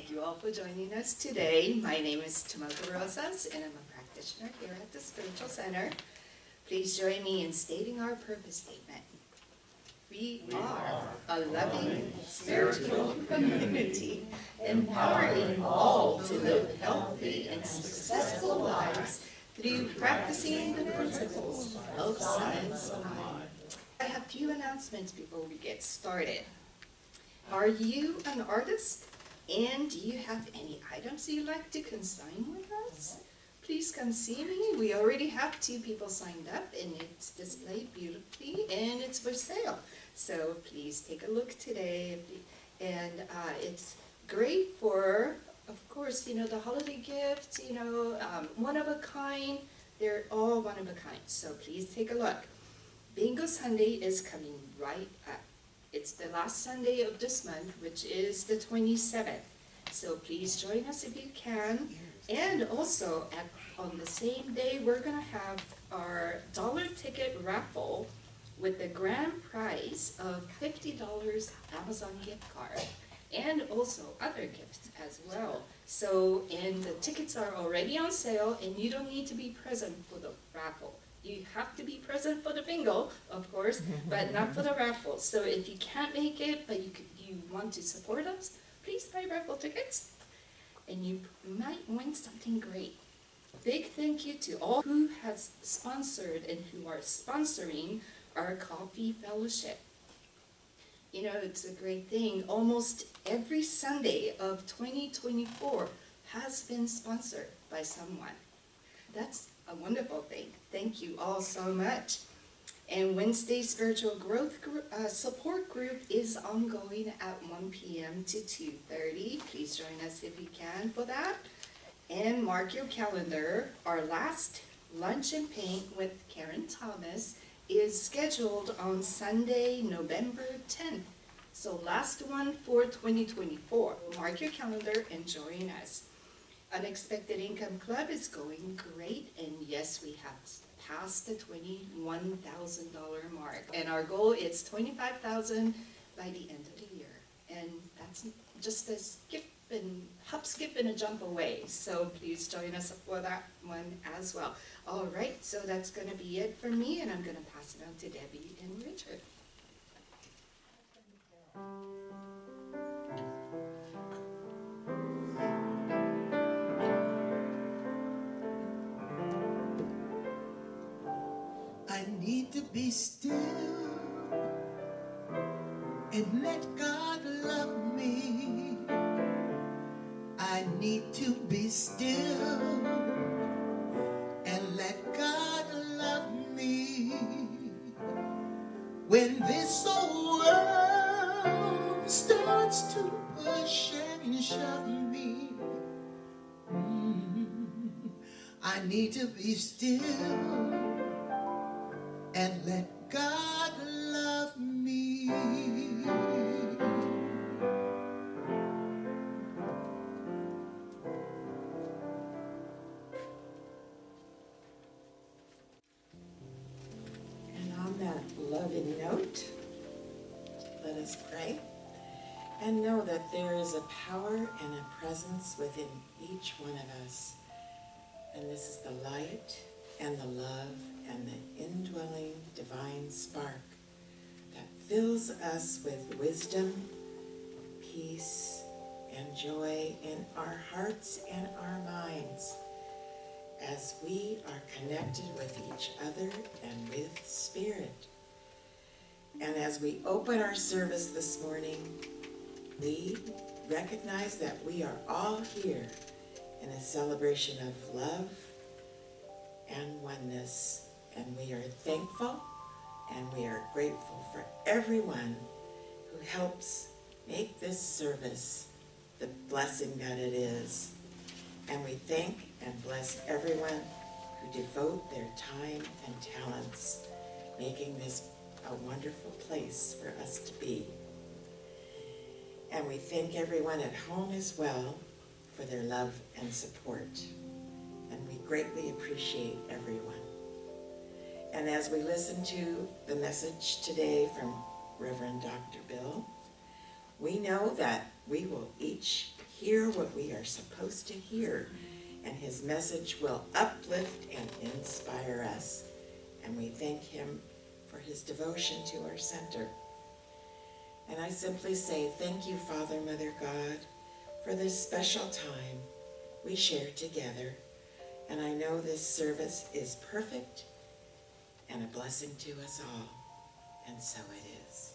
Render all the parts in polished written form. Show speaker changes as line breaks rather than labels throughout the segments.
Thank you all for joining us today. My name is Tomoko Rosas, and I'm a practitioner here at the Spiritual Center. Please join me in stating our purpose statement. We are a loving, spiritual community, empowering all to live healthy and successful lives through practicing the principles of science of mind. I have a few announcements before we get started. Are you an artist? And do you have any items you'd like to consign with us? Please come see me. We already have 2 people signed up, and it's displayed beautifully, and it's for sale. So please take a look today. And it's great for, of course, you know, the holiday gifts, you know, one of a kind. They're all one of a kind. So please take a look. Bingo Sunday is coming right up. It's the last Sunday of this month, which is the 27th. So please join us if you can. And also, on the same day, we're going to have our dollar ticket raffle with the grand prize of $50 Amazon gift card. And also other gifts as well. So, and the tickets are already on sale, and you don't need to be present for the raffle. You have to be present for the bingo, of course, but not for the raffle. So if you can't make it, but you want to support us, please buy raffle tickets, and you might win something great. Big thank you to all who has sponsored and who are sponsoring our coffee fellowship. You know, it's a great thing. Almost every Sunday of 2024 has been sponsored by someone. That's a wonderful thing. Thank you all so much. And Wednesday Spiritual Growth Support Group is ongoing at 1 p.m. to 2:30. Please join us if you can for that. And mark your calendar. Our last Lunch and Paint with Karen Thomas is scheduled on Sunday, November 10th. So last one for 2024. Mark your calendar and join us. Unexpected Income Club is going great, and yes, we have passed the $21,000 mark, and our goal is $25,000 by the end of the year, and that's just a hop, skip, and a jump away. So please join us for that one as well. All right, so that's going to be it for me, and I'm going to pass it on to Debbie and Richard.
I need to be still and let God love me. I need to be still and let God love me. When this old world starts to push and shove me, I need to be still and let God love me.
And on that loving note, let us pray and know that there is a power and a presence within each one of us. And this is the light and the love and the indwelling divine spark that fills us with wisdom, peace, and joy in our hearts and our minds as we are connected with each other and with Spirit. And as we open our service this morning, we recognize that we are all here in a celebration of love and oneness, and we are thankful and we are grateful for everyone who helps make this service the blessing that it is. And we thank and bless everyone who devote their time and talents making this a wonderful place for us to be. And we thank everyone at home as well for their love and support. And we greatly appreciate everyone. And as we listen to the message today from Reverend Dr. Bill, we know that we will each hear what we are supposed to hear, and his message will uplift and inspire us. And we thank him for his devotion to our center. And I simply say, thank you, Father, Mother, God, for this special time we share together. And I know this service is perfect and a blessing to us all. And so it is.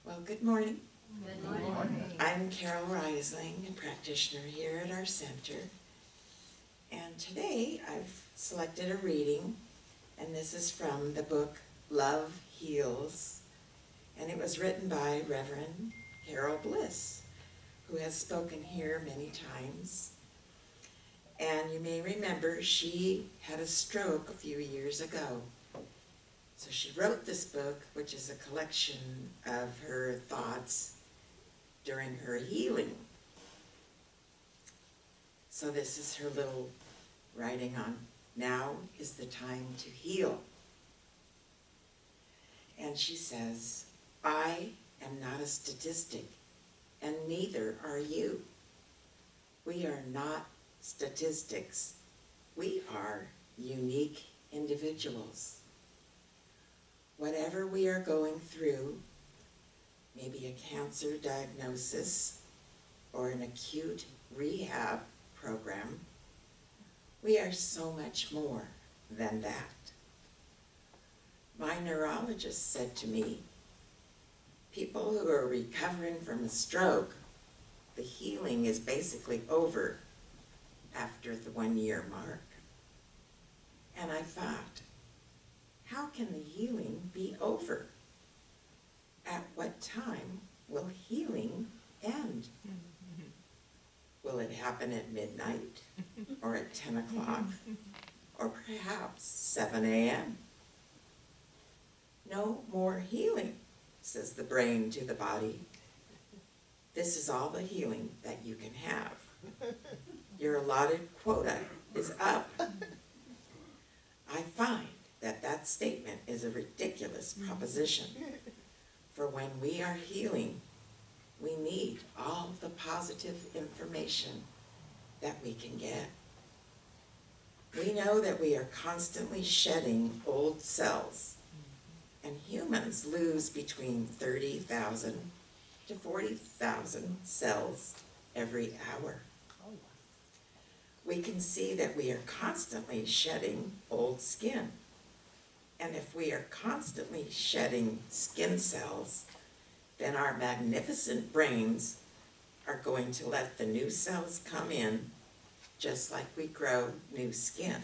Well, good morning.
Good morning.
I'm Carol Riseling, a practitioner here at our center. And today I've selected a reading, and this is from the book Love Heals. And it was written by Reverend Carol Bliss, who has spoken here many times. And you may remember she had a stroke a few years ago. So she wrote this book, which is a collection of her thoughts during her healing. So this is her little writing on, now is the time to heal. And she says, I am not a statistic, and neither are you. We are not statistics. We are unique individuals. Whatever we are going through, maybe a cancer diagnosis or an acute rehab program, we are so much more than that. My neurologist said to me, people who are recovering from a stroke, the healing is basically over after the 1-year mark. And I thought, how can the healing be over? At what time will healing end? Will it happen at midnight, or at 10 o'clock, or perhaps 7 a.m.? No more healing, says the brain to the body. This is all the healing that you can have. Your allotted quota is up. I find that that statement is a ridiculous proposition. For when we are healing, we need all the positive information that we can get. We know that we are constantly shedding old cells, and humans lose between 30,000 to 40,000 cells every hour. We can see that we are constantly shedding old skin. And if we are constantly shedding skin cells, then our magnificent brains are going to let the new cells come in just like we grow new skin.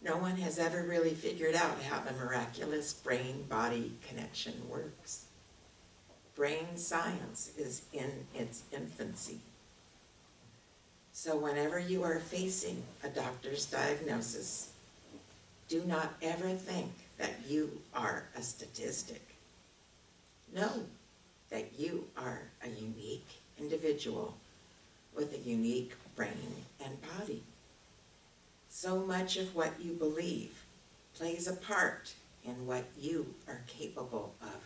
No one has ever really figured out how the miraculous brain-body connection works. Brain science is in its infancy. So whenever you are facing a doctor's diagnosis, do not ever think that you are a statistic. Know that you are a unique individual with a unique brain and body. So much of what you believe plays a part in what you are capable of.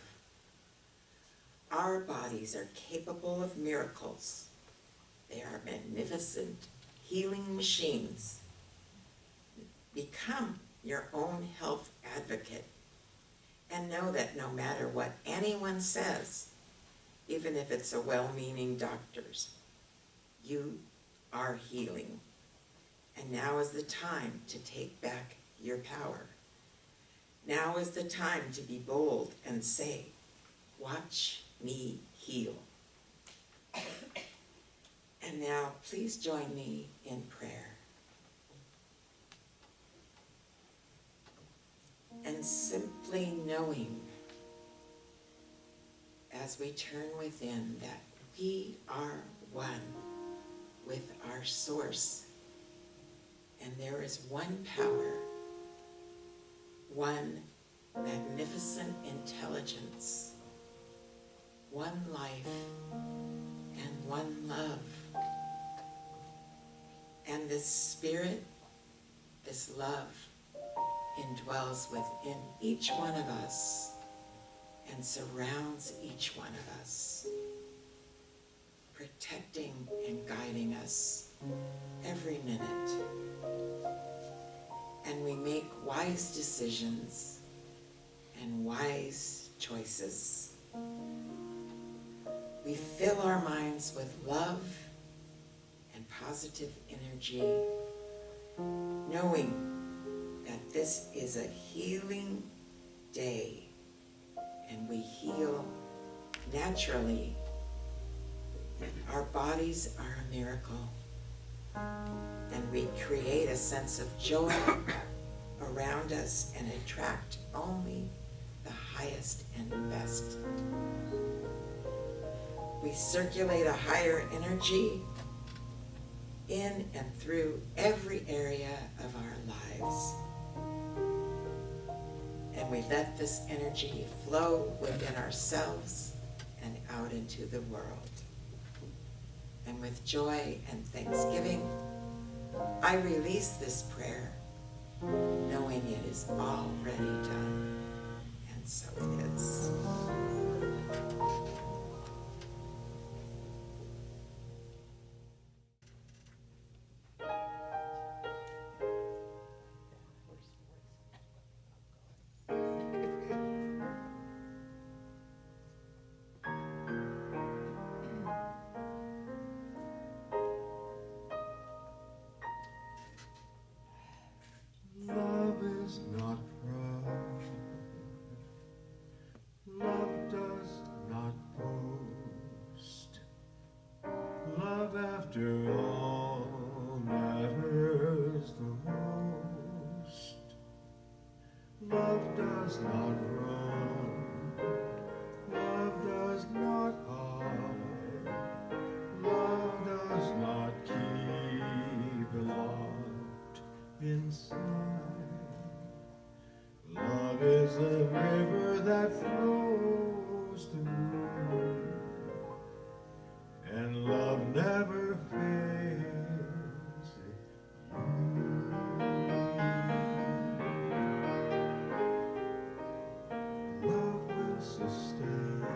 Our bodies are capable of miracles. They are magnificent healing machines. Become your own health advocate and know that no matter what anyone says, even if it's a well-meaning doctor's, you are healing. And now is the time to take back your power. Now is the time to be bold and say, watch me heal. And now please join me in prayer. And simply knowing as we turn within that we are one with our source. And there is one power, one magnificent intelligence, one life, and one love. And this spirit, this love, indwells within each one of us. and surrounds each one of us, protecting and guiding us every minute. And we make wise decisions and wise choices. We fill our minds with love and positive energy, knowing that this is a healing day and we heal naturally. Our bodies are a miracle, and we create a sense of joy around us and attract only the highest and best. We circulate a higher energy in and through every area of our lives. And we let this energy flow within ourselves and out into the world. And with joy and thanksgiving, I release this prayer, knowing it is already done. And so it is.
Love is not proud. Love does not boast. Love, after all, matters the most. Love does not run. Love does not hide. Love does not keep locked inside. Love is a river that flows through, and love never fails you. Love will sustain.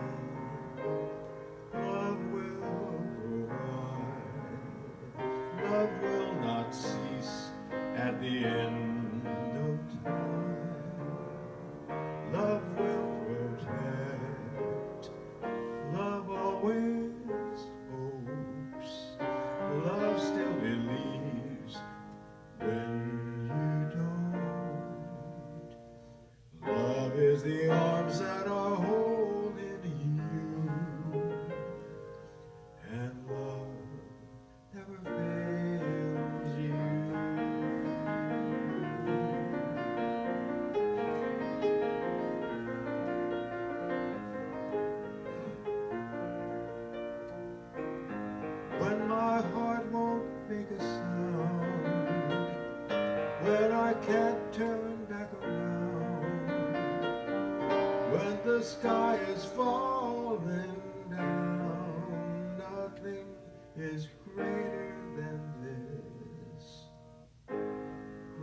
Love will provide. Love will not cease at the end of time. Love will protect. Love always hopes. Love still believes when you don't. Love is the arms that are holding you, and love never fails you. When my heart won't make a sound, when I can't turn back around, when the sky is falling down, nothing is greater than this,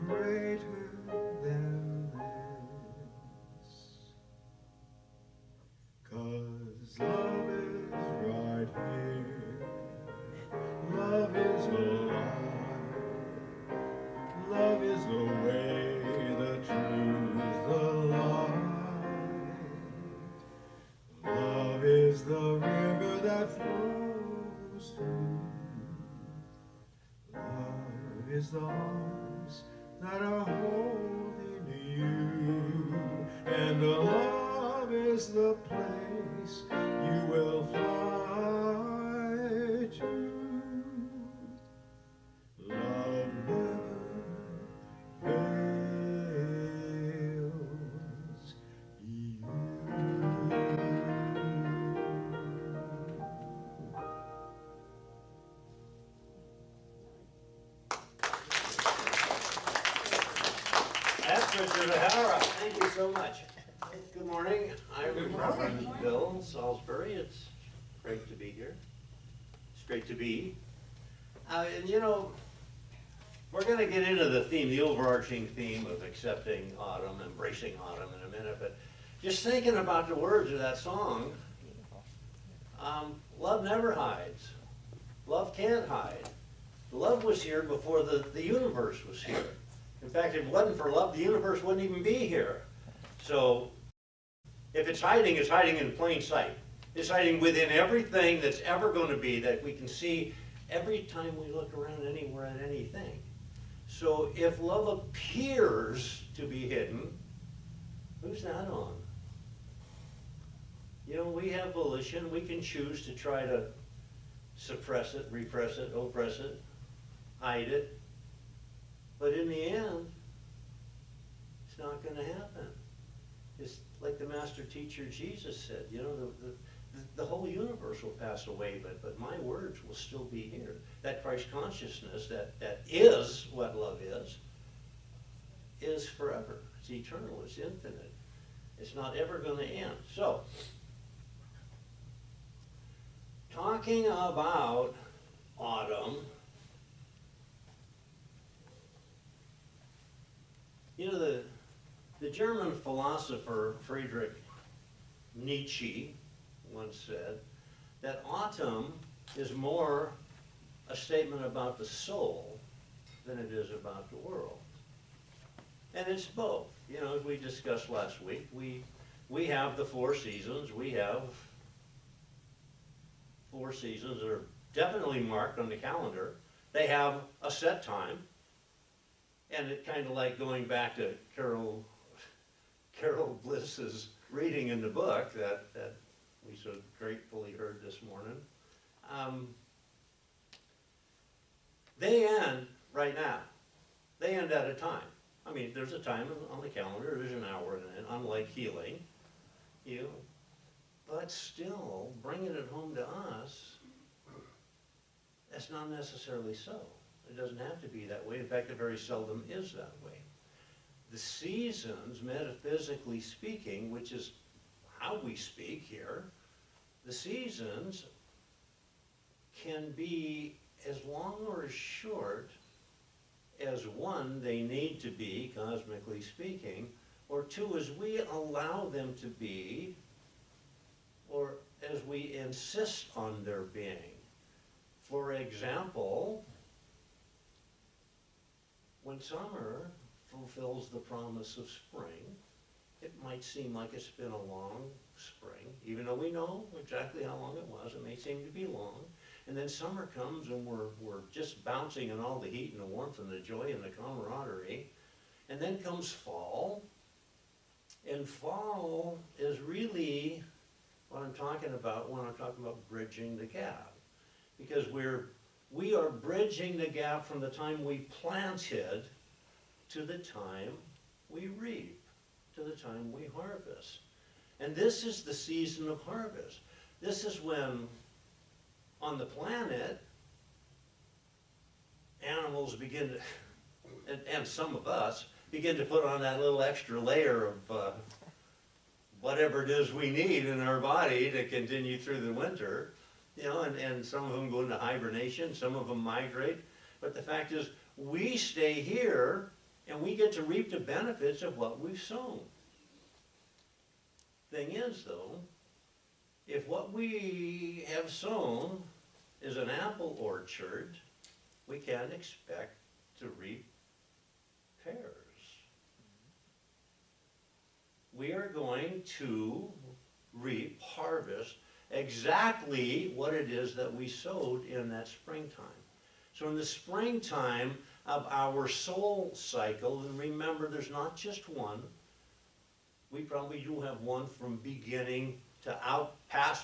greater than this. 'Cause love is right here, love is alive, love is the way, the truth, the light. Love is the river that flows through. Love is the arms that are holding you, and love is the place you will fly to. Love never fails you.
That's Richard O'Hara. Thank you so much. Good morning. I'm Reverend Bill Salisbury. It's great to be here. It's great to be. And you know, we're going to get into the theme, the overarching theme of accepting autumn, embracing autumn in a minute. But just thinking about the words of that song, love never hides. Love can't hide. Love was here before the universe was here. In fact, if it wasn't for love, the universe wouldn't even be here. So, if it's hiding in plain sight. It's hiding within everything that's ever going to be, that we can see every time we look around anywhere at anything. So if love appears to be hidden, who's that on? You know, we have volition. We can choose to try to suppress it, repress it, oppress it, hide it. But in the end, it's not going to happen. It's like the master teacher Jesus said, you know, the whole universe will pass away, but my words will still be here. That Christ consciousness, that is what love is forever. It's eternal, it's infinite. It's not ever going to end. So, talking about autumn, you know, the German philosopher Friedrich Nietzsche once said that autumn is more a statement about the soul than it is about the world. And it's both. You know, as we discussed last week, we have the 4 seasons. We have 4 seasons that are definitely marked on the calendar. They have a set time. And it kind of like going back to Carol Bliss's reading in the book that we so gratefully heard this morning. They end right now. They end at a time. I mean, there's a time on the calendar, there's an hour in it, unlike healing. But still, bringing it home to us, that's not necessarily so. It doesn't have to be that way. In fact, it very seldom is that way. The seasons, metaphysically speaking, which is how we speak here, the seasons can be as long or as short as 1, they need to be, cosmically speaking, or 2, as we allow them to be, or as we insist on their being. For example, when summer fulfills the promise of spring, it might seem like it's been a long spring, even though we know exactly how long it was. It may seem to be long. And then summer comes and we're just bouncing in all the heat and the warmth and the joy and the camaraderie. And then comes fall. And fall is really what I'm talking about when I'm talking about bridging the gap. Because we are bridging the gap from the time we planted to the time we reap, to the time we harvest. And this is the season of harvest. This is when, on the planet, animals begin to, and some of us, begin to put on that little extra layer of whatever it is we need in our body to continue through the winter. You know, and some of them go into hibernation, some of them migrate. But the fact is, we stay here and we get to reap the benefits of what we've sown. Thing is, though, if what we have sown is an apple orchard, we can't expect to reap pears. We are going to reap, harvest, exactly what it is that we sowed in that springtime. So in the springtime of our soul cycle, and remember there's not just one, we probably do have one from beginning to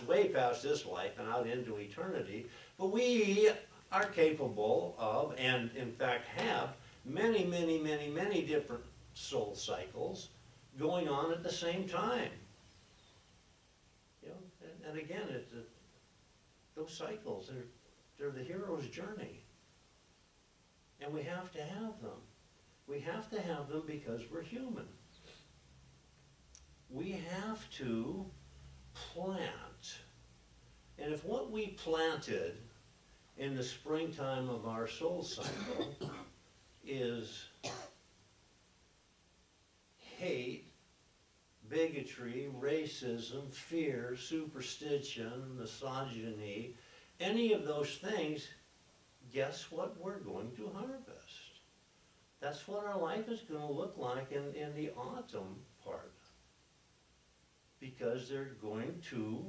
way past this life and out into eternity, but we are capable of, and in fact have, many, many, many, many different soul cycles going on at the same time. And again, those cycles, they're the hero's journey. And we have to have them. We have to have them because we're human. We have to plant. And if what we planted in the springtime of our soul cycle is hate, bigotry, racism, fear, superstition, misogyny, any of those things, guess what we're going to harvest? That's what our life is going to look like in the autumn part. Because they're going to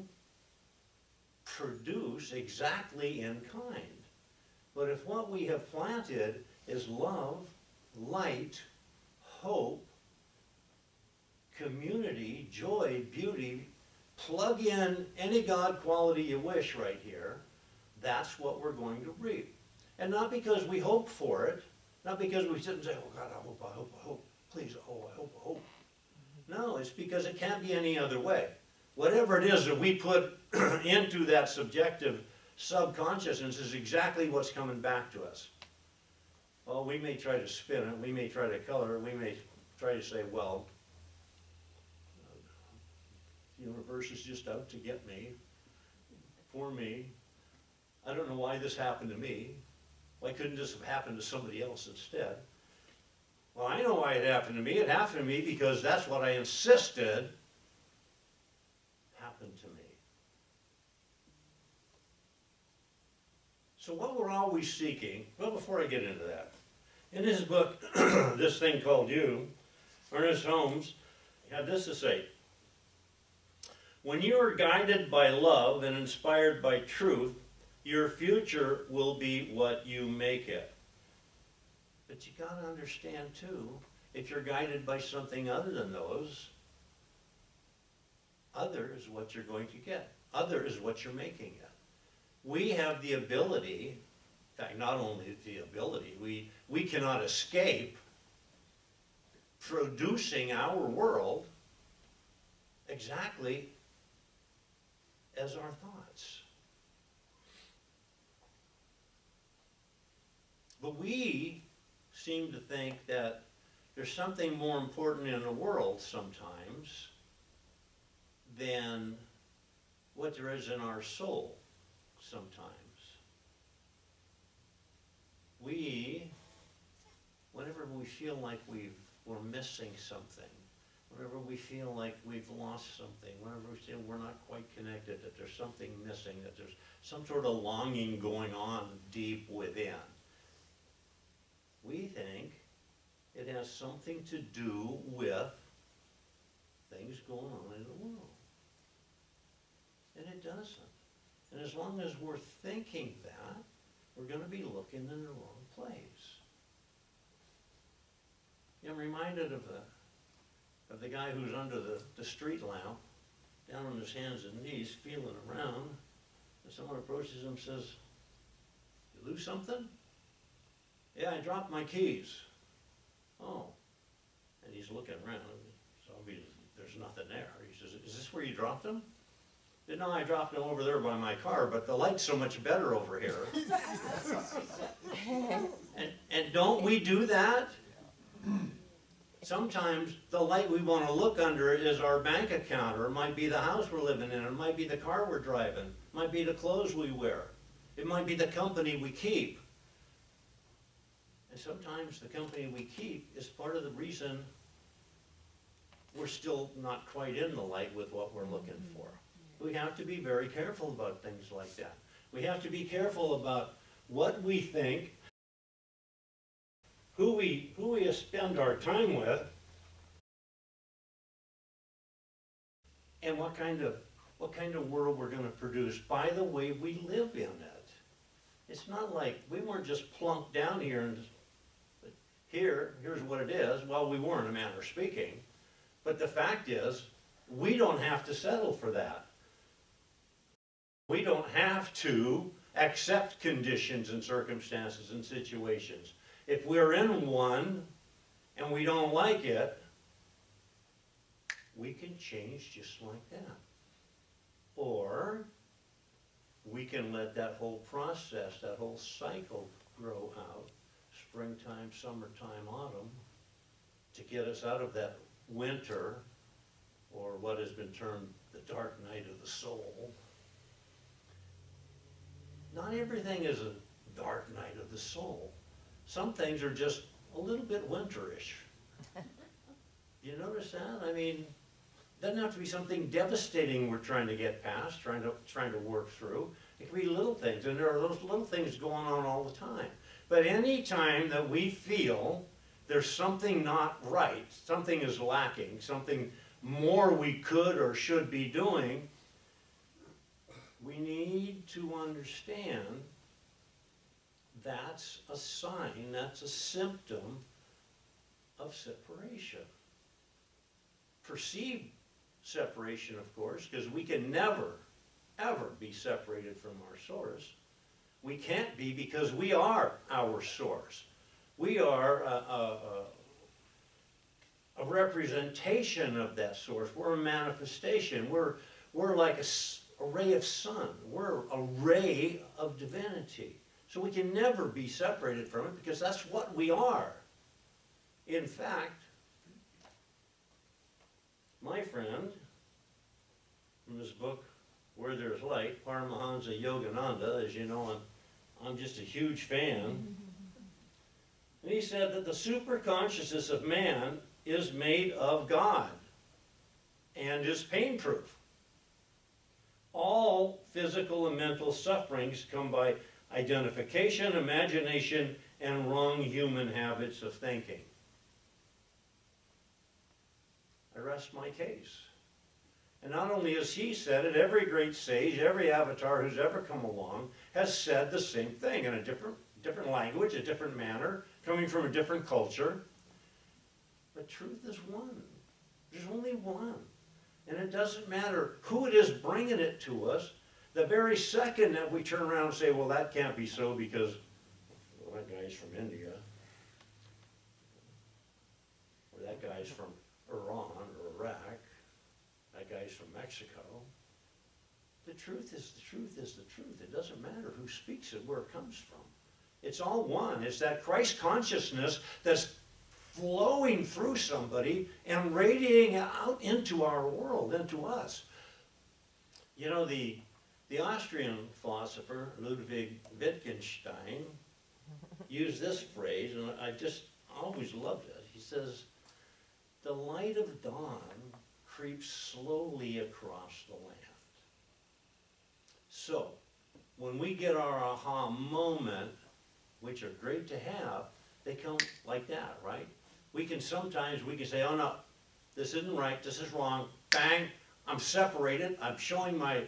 produce exactly in kind. But if what we have planted is love, light, hope, community, joy, beauty, plug in any God quality you wish right here, that's what we're going to reap. And not because we hope for it, not because we sit and say, oh God, I hope, please, oh, I hope. No, it's because it can't be any other way. Whatever it is that we put into that subjective subconsciousness is exactly what's coming back to us. Well, we may try to spin it, we may try to color it, we may try to say, well, the universe is just out to get me, for me. I don't know why this happened to me. Why couldn't this have happened to somebody else instead? Well, I know why it happened to me. It happened to me because that's what I insisted happened to me. So what we're always seeking, well, before I get into that, in his book, This Thing Called You, Ernest Holmes had this to say: when you are guided by love and inspired by truth, your future will be what you make it. But you got to understand too, if you're guided by something other than those, other is what you're going to get. Other is what you're making it. We have the ability, in fact, not only the ability, we cannot escape producing our world exactly as our thoughts. But we seem to think that there's something more important in the world sometimes than what there is in our soul sometimes. Whenever we feel like we're missing something, whenever we feel like we've lost something, whenever we feel we're not quite connected, that there's something missing, that there's some sort of longing going on deep within, we think it has something to do with things going on in the world. And it doesn't. And as long as we're thinking that, we're going to be looking in the wrong place. I'm reminded of the guy who's under the street lamp, down on his hands and knees, feeling around, and someone approaches him and says, "You lose something?" "Yeah, I dropped my keys." "Oh." And he's looking around, so there's nothing there. He says, "Is this where you dropped them?" "No, I dropped them over there by my car, but the light's so much better over here." And don't we do that? Sometimes the light we want to look under is our bank account, or it might be the house we're living in, or it might be the car we're driving, it might be the clothes we wear, it might be the company we keep. And sometimes the company we keep is part of the reason we're still not quite in the light with what we're looking for. We have to be very careful about things like that. We have to be careful about what we think, who we spend our time with, and what kind of world we're going to produce by the way we live in it. It's not like we weren't just plunked down here and here's what it is. Well, we were in a manner of speaking, but the fact is we don't have to settle for that. We don't have to accept conditions and circumstances and situations. If we're in one and we don't like it, we can change just like that. Or we can let that whole process, that whole cycle grow out, springtime, summertime, autumn, to get us out of that winter, or what has been termed the dark night of the soul. Not everything is a dark night of the soul. Some things are just a little bit winterish. You notice that? I mean, Doesn't have to be something devastating we're trying to get past, trying to work through. It can be little things, and there are those little things going on all the time. But any time that we feel there's something not right, something is lacking, something more we could or should be doing, we need to understand that's a sign, that's a symptom of separation. Perceived separation, of course, because we can never, ever be separated from our source. We can't be because we are our source. We are a representation of that source. We're a manifestation. We're like a ray of sun. We're a ray of divinity. So we can never be separated from it because that's what we are. In fact, my friend, from his book, Where There's Light, Paramahansa Yogananda, as you know, I'm just a huge fan. And he said that the superconsciousness of man is made of God and is pain-proof. All physical and mental sufferings come by identification, imagination, and wrong human habits of thinking. I rest my case. And not only has he said it, every great sage, every avatar who's ever come along has said the same thing in a different language, a different manner, coming from a different culture. But truth is one. There's only one. And it doesn't matter who it is bringing it to us. The very second that we turn around and say, well, that can't be so because well, that guy's from India, or that guy's from Iran or Iraq, that guy's from Mexico. The truth is the truth is the truth. It doesn't matter who speaks it, where it comes from. It's all one. It's that Christ consciousness that's flowing through somebody and radiating out into our world, into us. You know, the Austrian philosopher Ludwig Wittgenstein used this phrase, and I just always loved it. He says, the light of dawn creeps slowly across the land. So, when we get our aha moment, which are great to have, they come like that, right? Sometimes we can say, oh no, this isn't right, this is wrong, bang, I'm separated, I'm showing my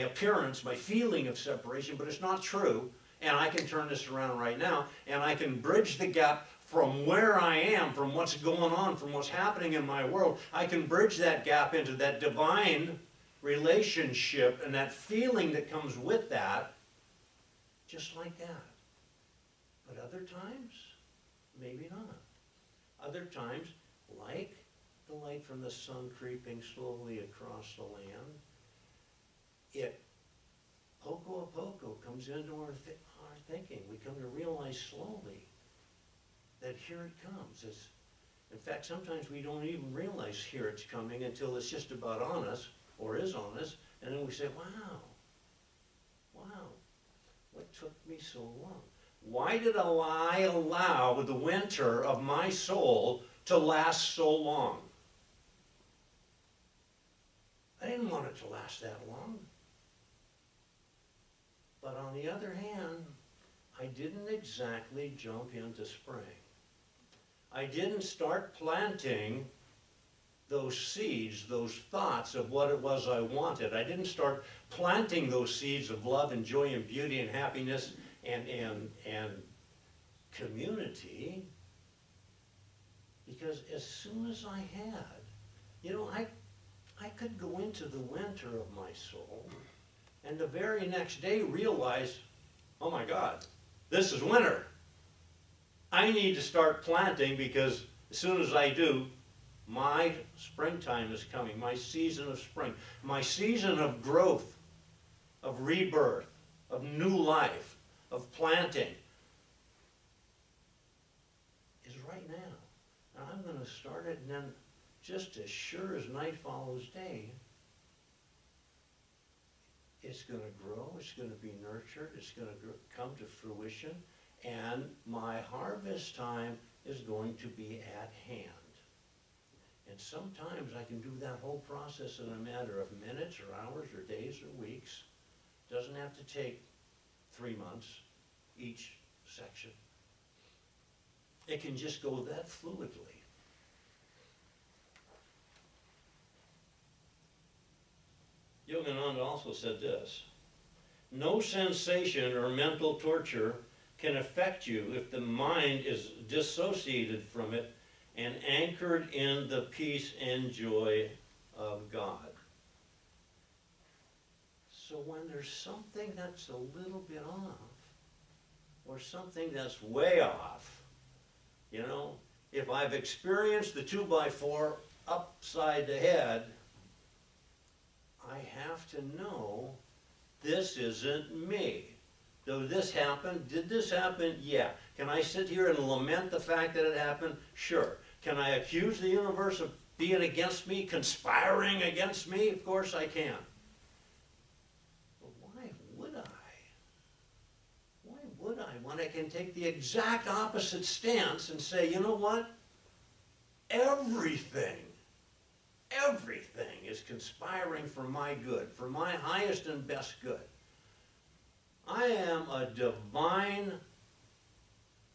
appearance, my feeling of separation, but it's not true, and I can turn this around right now, and I can bridge the gap from where I am, from what's going on, from what's happening in my world. I can bridge that gap into that divine relationship and that feeling that comes with that, just like that. But other times, maybe not. Other times, like the light from the sun creeping slowly across the land, it poco a poco comes into our thinking. We come to realize slowly that here it comes. In fact, sometimes we don't even realize here it's coming until it's just about on us, or is on us, and then we say, wow, what took me so long? Why did I allow the winter of my soul to last so long? I didn't want it to last that long. But on the other hand, I didn't exactly jump into spring. I didn't start planting those seeds, those thoughts of what it was I wanted. I didn't start planting those seeds of love and joy and beauty and happiness and community, because as soon as I had, you know, I could go into the winter of my soul and the very next day realize, oh my God, this is winter. I need to start planting, because as soon as I do, my springtime is coming, my season of spring, my season of growth, of rebirth, of new life, of planting is right now. And I'm going to start it, and then just as sure as night follows day, it's going to grow, it's going to be nurtured, it's going to come to fruition, and my harvest time is going to be at hand. And sometimes I can do that whole process in a matter of minutes or hours or days or weeks. Doesn't have to take 3 months each section. It can just go that fluidly. Yogananda also said this: no sensation or mental torture can affect you if the mind is dissociated from it and anchored in the peace and joy of God. So when there's something that's a little bit off, or something that's way off, you know, if I've experienced the 2x4 upside the head, I have to know this isn't me. Though this happened, did this happen? Yeah. Can I sit here and lament the fact that it happened? Sure. Can I accuse the universe of being against me, conspiring against me? Of course I can. But why would I? Why would I when I can take the exact opposite stance and say, you know what? Everything is conspiring for my good, for my highest and best good. I am a divine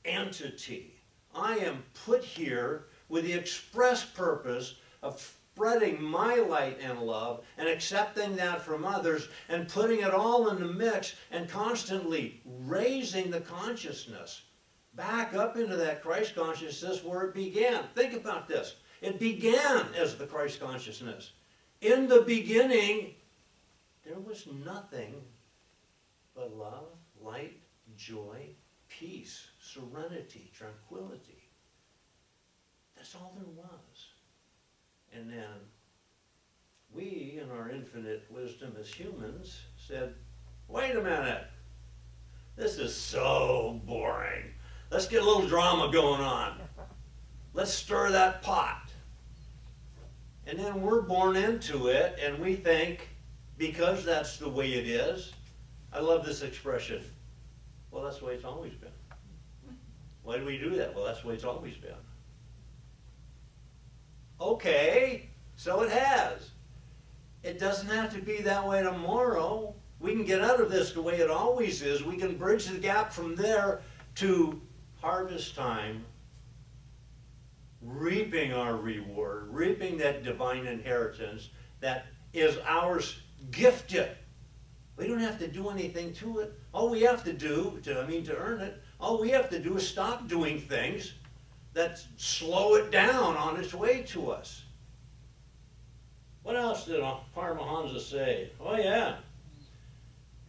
entity. I am put here with the express purpose of spreading my light and love and accepting that from others and putting it all in the mix and constantly raising the consciousness back up into that Christ consciousness where it began. Think about this. It began as the Christ consciousness. In the beginning, there was nothing but love, light, joy, peace, serenity, tranquility. That's all there was. And then we, in our infinite wisdom as humans, said, wait a minute, this is so boring. Let's get a little drama going on. Let's stir that pot. And then we're born into it, and we think, because that's the way it is, I love this expression, well, that's the way it's always been. Why do we do that? Well, that's the way it's always been. Okay, so it has. It doesn't have to be that way tomorrow. We can get out of this the way it always is. We can bridge the gap from there to harvest time, reaping our reward, reaping that divine inheritance that is ours gifted. We don't have to do anything to it. All we have to do, to earn it, all we have to do is stop doing things that slow it down on its way to us. What else did Paramahansa say? Oh yeah,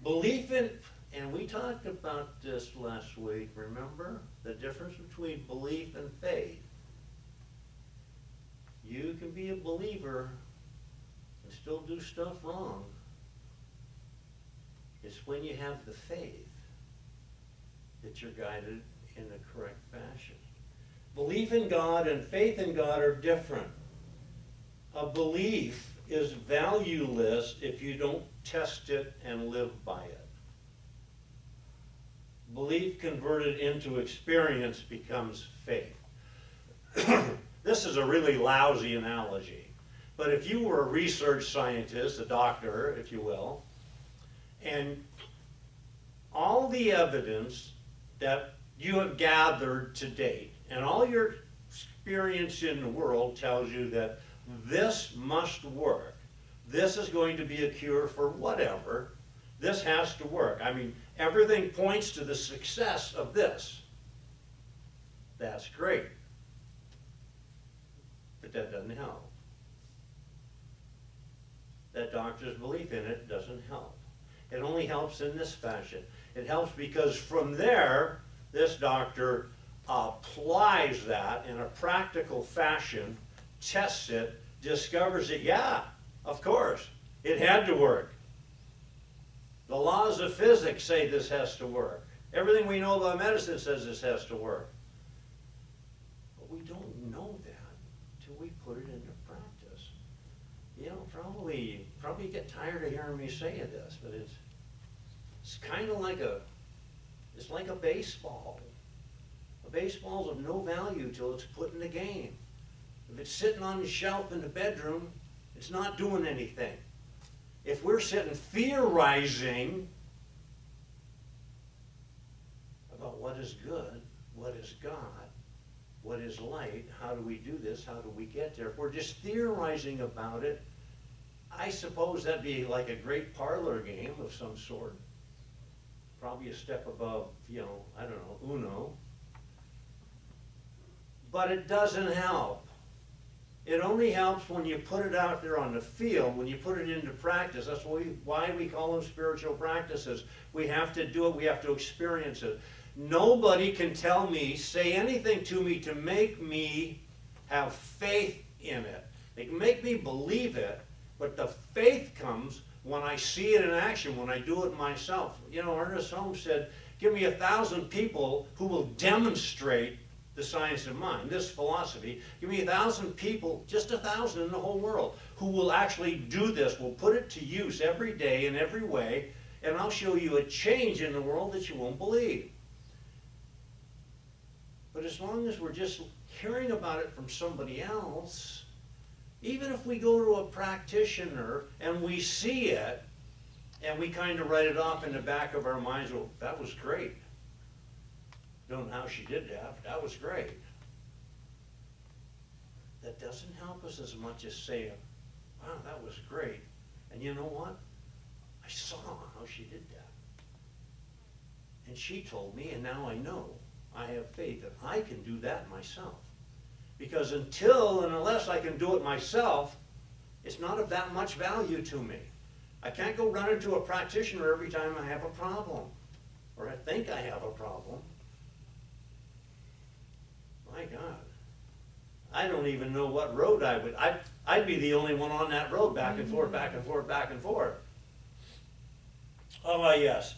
belief in, and we talked about this last week, remember? The difference between belief and faith. You can be a believer and still do stuff wrong. It's when you have the faith that you're guided in the correct fashion. Belief in God and faith in God are different. A belief is valueless if you don't test it and live by it. Belief converted into experience becomes faith. This is a really lousy analogy, but if you were a research scientist, a doctor, if you will, and all the evidence that you have gathered to date, and all your experience in the world tells you that this must work. This is going to be a cure for whatever. This has to work. I mean, everything points to the success of this. That's great. But that doesn't help. That doctor's belief in it doesn't help. It only helps in this fashion. It helps because from there, this doctor applies that in a practical fashion, tests it, discovers it. Yeah, of course, it had to work. The laws of physics say this has to work. Everything we know about medicine says this has to work. But we don't know that until we put it into practice. You know, probably get tired of hearing me say this, but it's kind of like it's like a baseball. A baseball's of no value till it's put in the game. If it's sitting on the shelf in the bedroom, it's not doing anything. If we're sitting theorizing about what is good, what is God, what is light, how do we do this, how do we get there, if we're just theorizing about it, I suppose that'd be like a great parlor game of some sort. Probably a step above, you know, I don't know, Uno. But it doesn't help. It only helps when you put it out there on the field, when you put it into practice. That's why we call them spiritual practices. We have to do it, we have to experience it. Nobody can tell me, say anything to me to make me have faith in it. They can make me believe it, but the faith comes when I see it in action, when I do it myself. You know, Ernest Holmes said, give me 1,000 people who will demonstrate the science of mind, this philosophy. Give me 1,000 people, just 1,000 in the whole world, who will actually do this, will put it to use every day in every way, and I'll show you a change in the world that you won't believe. But as long as we're just hearing about it from somebody else, even if we go to a practitioner and we see it, and we kind of write it off in the back of our minds, well, that was great. Don't know how she did that, but that was great. That doesn't help us as much as saying, wow, that was great. And you know what? I saw how she did that. And she told me, and now I know. I have faith that I can do that myself. Because until and unless I can do it myself, it's not of that much value to me. I can't go run into a practitioner every time I have a problem, or I think I have a problem. My God, I don't even know what road I'd be the only one on that road, back and forth, back and forth, back and forth. Oh, yes.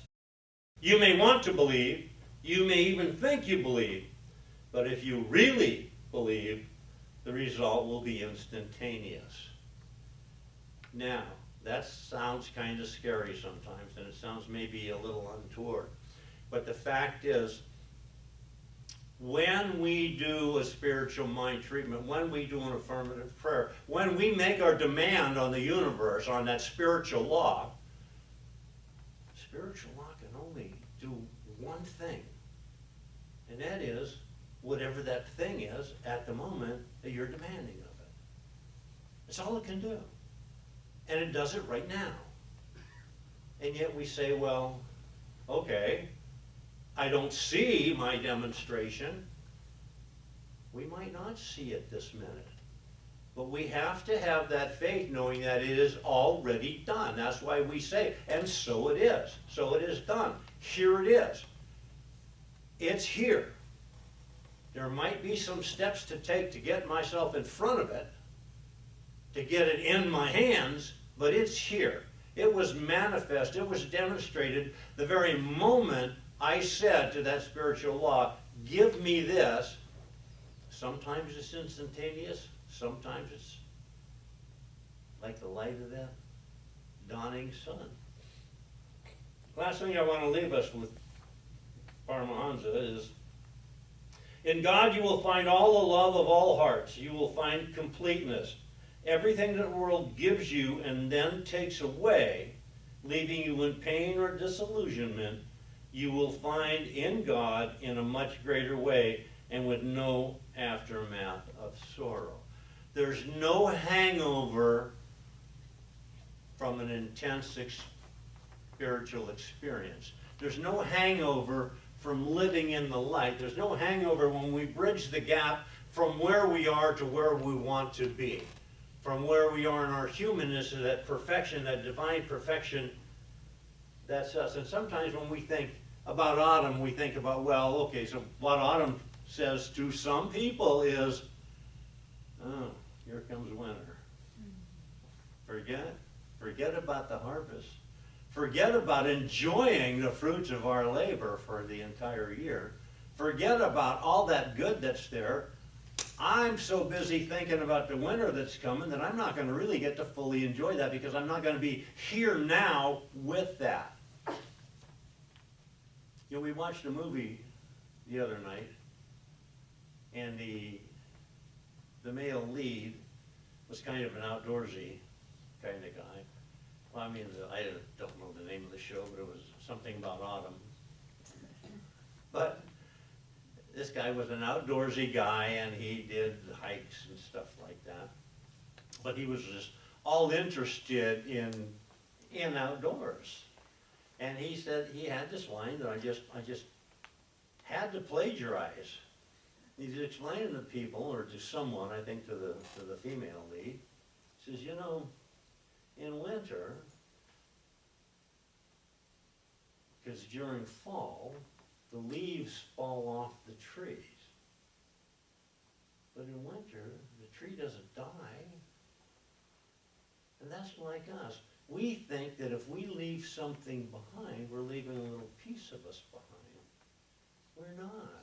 You may want to believe, you may even think you believe, but if you really believe, the result will be instantaneous. Now, that sounds kind of scary sometimes, and it sounds maybe a little untoward. But the fact is, when we do a spiritual mind treatment, when we do an affirmative prayer, when we make our demand on the universe, on that spiritual law can only do one thing. And that is, whatever that thing is at the moment that you're demanding of it. That's all it can do. And it does it right now. And yet we say, well, okay, I don't see my demonstration. We might not see it this minute. But we have to have that faith knowing that it is already done. That's why we say, and so it is. So it is done. Here it is. It's here. There might be some steps to take to get myself in front of it, to get it in my hands, but it's here. It was manifest, it was demonstrated the very moment I said to that spiritual law, give me this. Sometimes it's instantaneous, sometimes it's like the light of that dawning sun. Last thing I want to leave us with, Paramahansa, is in God you will find all the love of all hearts. You will find completeness. Everything that the world gives you and then takes away, leaving you in pain or disillusionment, you will find in God in a much greater way and with no aftermath of sorrow. There's no hangover from an intense spiritual experience. There's no hangover from living in the light. There's no hangover when we bridge the gap from where we are to where we want to be. From where we are in our humanness to that perfection, that divine perfection, that's us. And sometimes when we think about autumn, we think about, well, okay, so what autumn says to some people is, oh, here comes winter. Forget about the harvest. Forget about enjoying the fruits of our labor for the entire year. Forget about all that good that's there. I'm so busy thinking about the winter that's coming that I'm not going to really get to fully enjoy that because I'm not going to be here now with that. You know, we watched a movie the other night, and the the male lead was kind of an outdoorsy kind of guy. Well, I mean, I don't know the name of the show, but it was something about autumn. But this guy was an outdoorsy guy, and he did hikes and stuff like that. But he was just all interested in outdoors. And he said he had this line that I just had to plagiarize. He's explaining to people, or to someone, I think to the female lead, he says, you know, in winter, because during fall, the leaves fall off the trees. But in winter, the tree doesn't die. And that's like us. We think that if we leave something behind, we're leaving a little piece of us behind. We're not.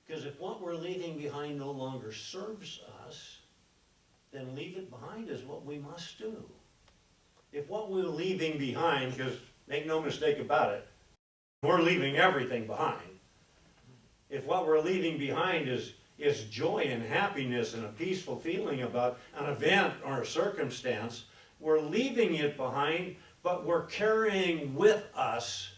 Because if what we're leaving behind no longer serves us, then leave it behind is what we must do. If what we're leaving behind, because make no mistake about it, we're leaving everything behind. If what we're leaving behind is joy and happiness and a peaceful feeling about an event or a circumstance, we're leaving it behind, but we're carrying with us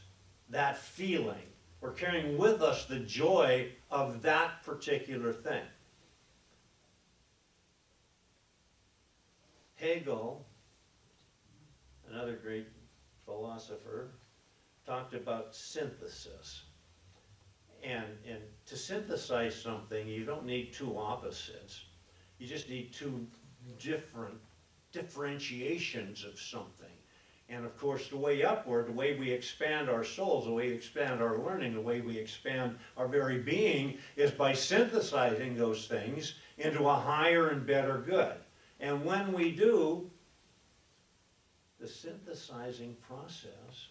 that feeling. We're carrying with us the joy of that particular thing. Hegel, another great philosopher, talked about synthesis. And to synthesize something, you don't need two opposites. You just need two different differentiations of something. And of course, the way upward, the way we expand our souls, the way we expand our learning, the way we expand our very being is by synthesizing those things into a higher and better good. And when we do, the synthesizing process,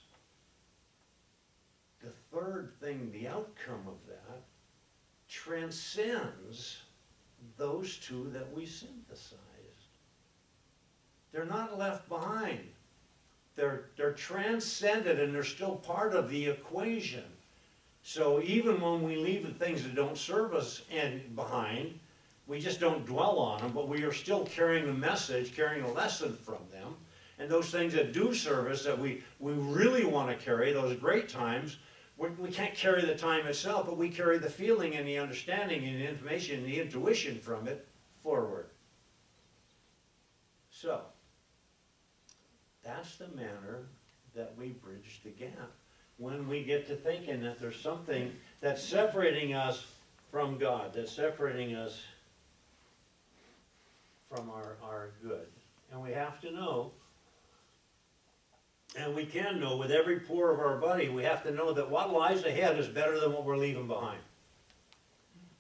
the third thing, the outcome of that, transcends those two that we synthesized. They're not left behind. They're transcended, and they're still part of the equation. So even when we leave the things that don't serve us behind, we just don't dwell on them, but we are still carrying a message, carrying a lesson from them. And those things that do serve us, that we really want to carry, those great times, we can't carry the time itself, but we carry the feeling and the understanding and the information and the intuition from it forward. So, that's the manner that we bridge the gap. When we get to thinking that there's something that's separating us from God, that's separating us from our good. And we have to know, and we can know with every pore of our body, we have to know that what lies ahead is better than what we're leaving behind.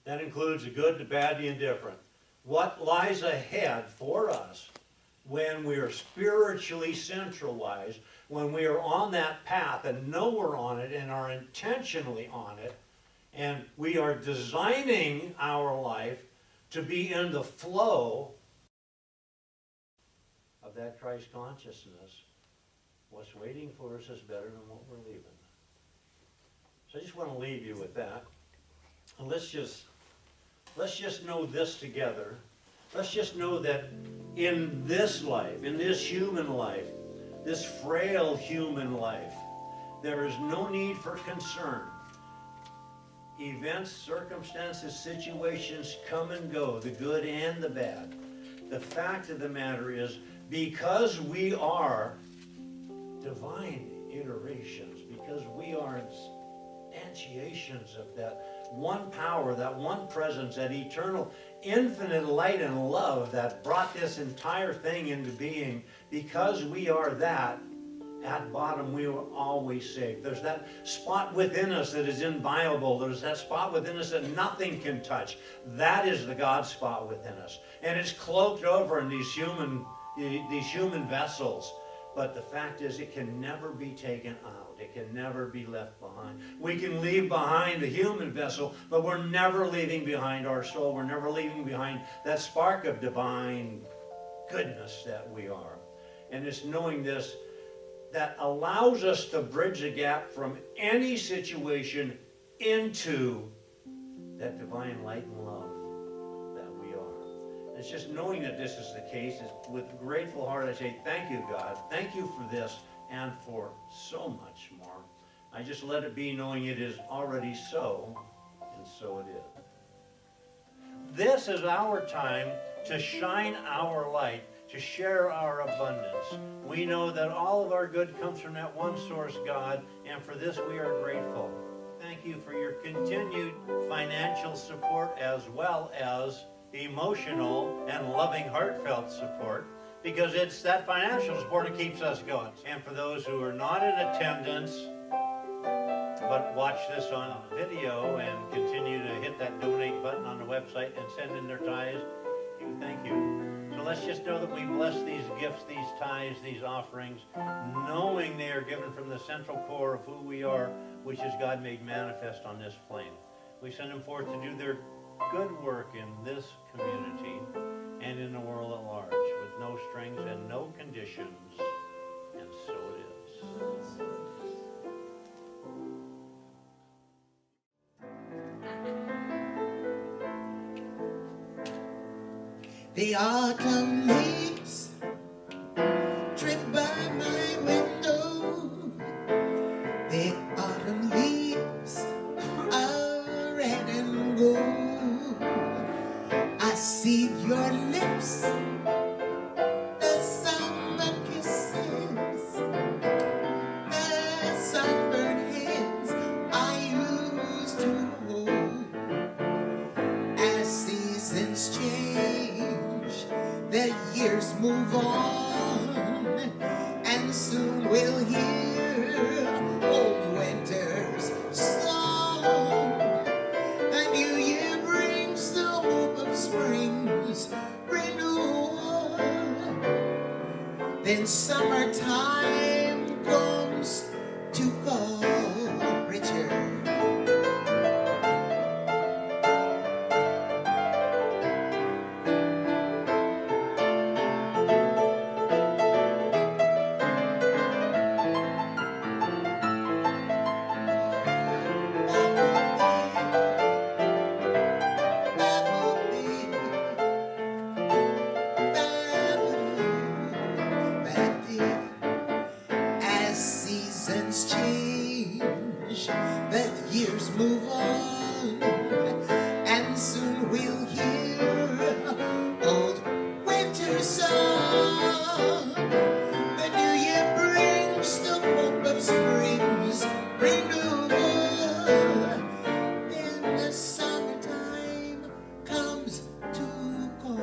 That includes the good, the bad, the indifferent. What lies ahead for us when we are spiritually centralized, when we are on that path and know we're on it and are intentionally on it, and we are designing our life to be in the flow of that Christ consciousness, what's waiting for us is better than what we're leaving. So I just want to leave you with that. And let's just know this together. Let's just know that in this life, in this human life, this frail human life, there is no need for concern. Events, circumstances, situations come and go, the good and the bad. The fact of the matter is, because we are divine iterations, because we are instantiations of that one power, that one presence, that eternal, infinite light and love that brought this entire thing into being, because we are that, at bottom we were always safe. There's that spot within us that is inviolable. There's that spot within us that nothing can touch. That is the God spot within us. And it's cloaked over in these human vessels. But the fact is, it can never be taken out. It can never be left behind. We can leave behind the human vessel, but we're never leaving behind our soul. We're never leaving behind that spark of divine goodness that we are. And it's knowing this that allows us to bridge the gap from any situation into that divine light and love that It's just knowing that this is the case. It's with a grateful heart I say, thank you, God. Thank you for this and for so much more. I just let it be knowing it is already so, and so it is. This is our time to shine our light, to share our abundance. We know that all of our good comes from that one source, God, and for this we are grateful. Thank you for your continued financial support as well as emotional and loving, heartfelt support, because it's that financial support that keeps us going. And for those who are not in attendance, but watch this on video and continue to hit that donate button on the website and send in their tithes, thank you. So let's just know that we bless these gifts, these tithes, these offerings, knowing they are given from the central core of who we are, which is God made manifest on this plane. We send them forth to do their good work in this community and in the world at large, with no strings and no conditions, and so it is.
The autumn leaves drip by my window. The autumn leaves are red and gold. I see your lips, the summer kisses, the sunburned hands I used to hold. As seasons change, the years move on, and soon we'll hear old winter's song. A new year brings the hope of spring's renewal. Then summertime comes to call. Richard. As seasons change, the years move on, and soon we'll hear old winter's song. The new year brings the hope of spring's renewal. Then the summertime comes to call,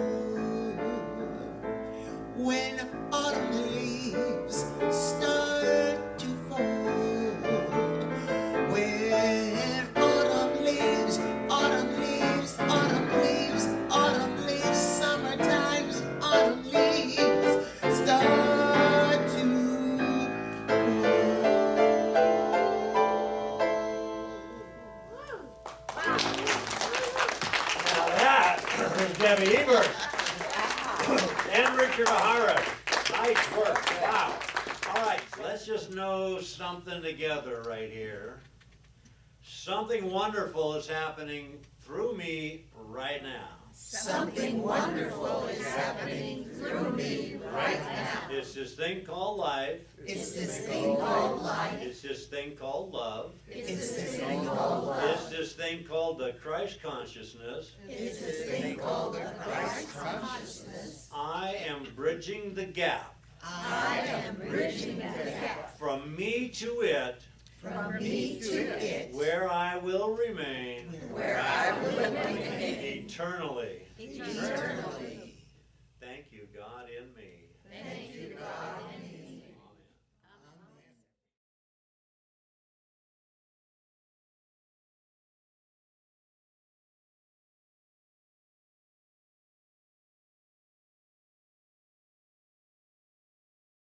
when autumn leaves start to fall. When autumn leaves, autumn leaves, autumn leaves, autumn leaves, summertime's autumn leaves start to
Now that is Debbie Ebert and Richard O'Hara. Nice work. Wow. All right, let's just know something together right here. Something wonderful is happening through me right now.
Something wonderful is happening through me right now.
It's this thing called life.
It's this thing called life.
It's this thing called love.
It's this thing called love.
It's this thing called the Christ consciousness.
It's this thing called the Christ consciousness.
I am bridging the gap
I am bridging the gap
from me to it,
from me to it,
where I will remain
where I will remain
eternally.
eternally.